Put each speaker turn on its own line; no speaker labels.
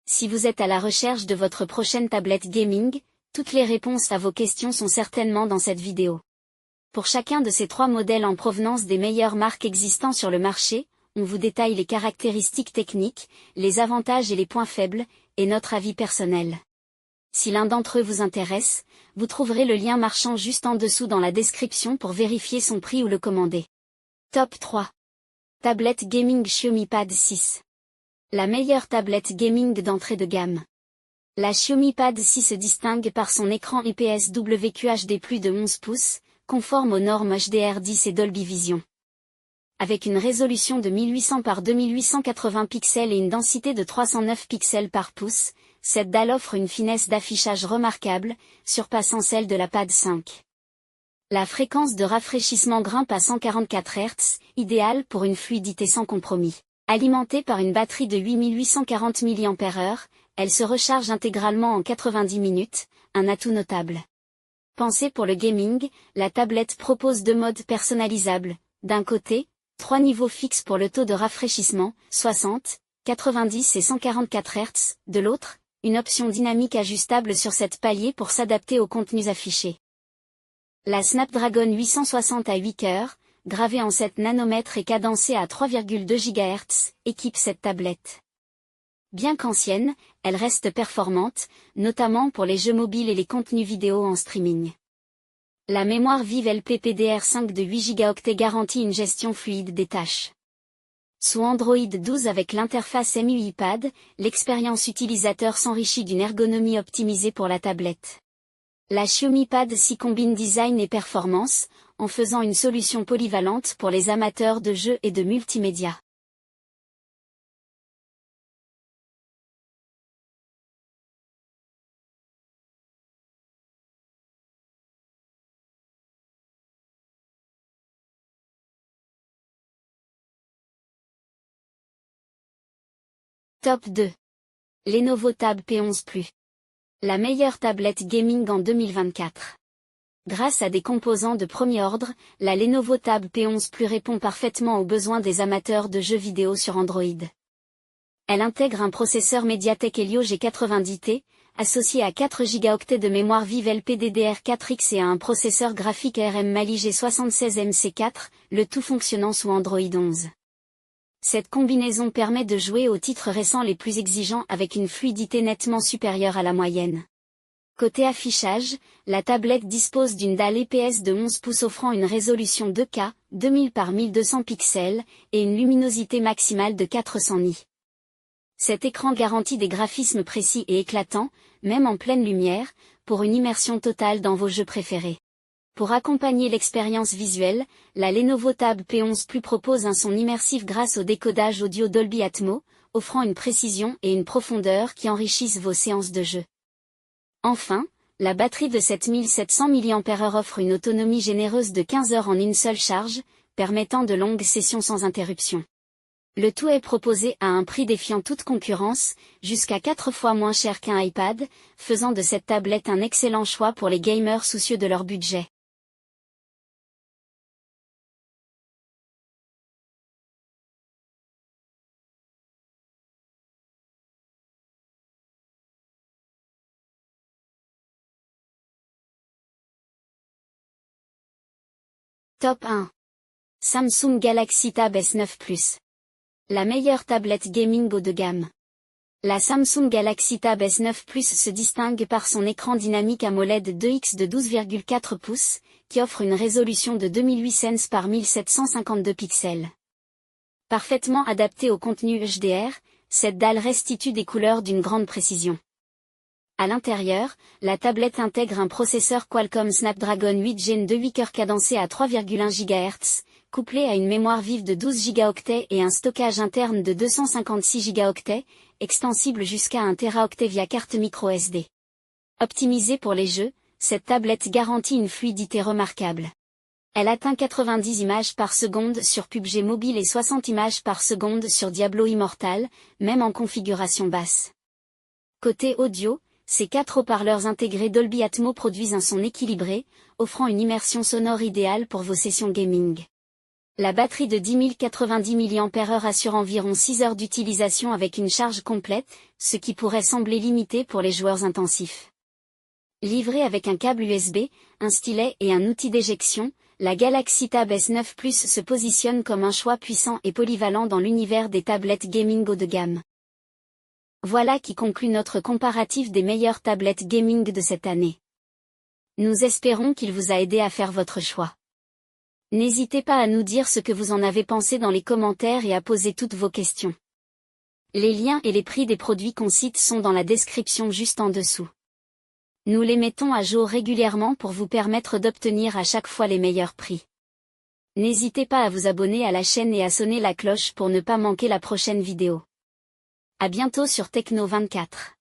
Si vous êtes à la recherche de votre prochaine tablette gaming, toutes les réponses à vos questions sont certainement dans cette vidéo. Pour chacun de ces 3 modèles en provenance des meilleures marques existant sur le marché, on vous détaille les caractéristiques techniques, les avantages et les points faibles, et notre avis personnel. Si l'un d'entre eux vous intéresse, vous trouverez le lien marchand juste en dessous dans la description pour vérifier son prix ou le commander. Top 3. Tablette gaming Xiaomi Pad 6. La meilleure tablette gaming d'entrée de gamme. La Xiaomi Pad 6 se distingue par son écran IPS WQHD+ de 11 pouces, conforme aux normes HDR10 et Dolby Vision. Avec une résolution de 1800 par 2880 pixels et une densité de 309 pixels par pouce, cette dalle offre une finesse d'affichage remarquable, surpassant celle de la Pad 5. La fréquence de rafraîchissement grimpe à 144 Hz, idéale pour une fluidité sans compromis. Alimentée par une batterie de 8840 mAh, elle se recharge intégralement en 90 minutes, un atout notable. Pensée pour le gaming, la tablette propose 2 modes personnalisables. D'un côté, 3 niveaux fixes pour le taux de rafraîchissement, 60, 90 et 144 Hz. De l'autre, une option dynamique ajustable sur cette palier pour s'adapter aux contenus affichés. La Snapdragon 860 à 8 cœurs, gravée en 7 nanomètres et cadencée à 3,2 GHz, équipe cette tablette. Bien qu'ancienne, elle reste performante, notamment pour les jeux mobiles et les contenus vidéo en streaming. La mémoire vive LPDDR5 de 8 Go garantit une gestion fluide des tâches. Sous Android 12 avec l'interface MUI Pad, l'expérience utilisateur s'enrichit d'une ergonomie optimisée pour la tablette. La Xiaomi Pad 6 combine design et performance, en faisant une solution polyvalente pour les amateurs de jeux et de multimédia. Top 2. Lenovo Tab P11 Plus. La meilleure tablette gaming en 2024. Grâce à des composants de premier ordre, la Lenovo Tab P11 Plus répond parfaitement aux besoins des amateurs de jeux vidéo sur Android. Elle intègre un processeur MediaTek Helio G90T, associé à 4 Go de mémoire vive LPDDR4X et à un processeur graphique ARM Mali G76MC4, le tout fonctionnant sous Android 11. Cette combinaison permet de jouer aux titres récents les plus exigeants avec une fluidité nettement supérieure à la moyenne. Côté affichage, la tablette dispose d'une dalle IPS de 11 pouces offrant une résolution 2K, 2000 par 1200 pixels, et une luminosité maximale de 400 nits. Cet écran garantit des graphismes précis et éclatants, même en pleine lumière, pour une immersion totale dans vos jeux préférés. Pour accompagner l'expérience visuelle, la Lenovo Tab P11 Plus propose un son immersif grâce au décodage audio Dolby Atmos, offrant une précision et une profondeur qui enrichissent vos séances de jeu. Enfin, la batterie de 7700 mAh offre une autonomie généreuse de 15 heures en une seule charge, permettant de longues sessions sans interruption. Le tout est proposé à un prix défiant toute concurrence, jusqu'à 4 fois moins cher qu'un iPad, faisant de cette tablette un excellent choix pour les gamers soucieux de leur budget. Top 1. Samsung Galaxy Tab S9 Plus. La meilleure tablette gaming haut de gamme. La Samsung Galaxy Tab S9 Plus se distingue par son écran dynamique AMOLED 2X de 12,4 pouces, qui offre une résolution de 2800 par 1752 pixels. Parfaitement adaptée au contenu HDR, cette dalle restitue des couleurs d'une grande précision. À l'intérieur, la tablette intègre un processeur Qualcomm Snapdragon 8 Gen 2 8 cœurs cadencé à 3,1 GHz, couplé à une mémoire vive de 12 Go et un stockage interne de 256 Go, extensible jusqu'à 1 Teraoctet via carte microSD. Optimisée pour les jeux, cette tablette garantit une fluidité remarquable. Elle atteint 90 images par seconde sur PUBG Mobile et 60 images par seconde sur Diablo Immortal, même en configuration basse. Côté audio, ces 4 haut-parleurs intégrés Dolby Atmos produisent un son équilibré, offrant une immersion sonore idéale pour vos sessions gaming. La batterie de 10 090 mAh assure environ 6 heures d'utilisation avec une charge complète, ce qui pourrait sembler limité pour les joueurs intensifs. Livrée avec un câble USB, un stylet et un outil d'éjection, la Galaxy Tab S9 Plus se positionne comme un choix puissant et polyvalent dans l'univers des tablettes gaming haut de gamme. Voilà qui conclut notre comparatif des meilleures tablettes gaming de cette année. Nous espérons qu'il vous a aidé à faire votre choix. N'hésitez pas à nous dire ce que vous en avez pensé dans les commentaires et à poser toutes vos questions. Les liens et les prix des produits qu'on cite sont dans la description juste en dessous. Nous les mettons à jour régulièrement pour vous permettre d'obtenir à chaque fois les meilleurs prix. N'hésitez pas à vous abonner à la chaîne et à sonner la cloche pour ne pas manquer la prochaine vidéo. À bientôt sur Techno24.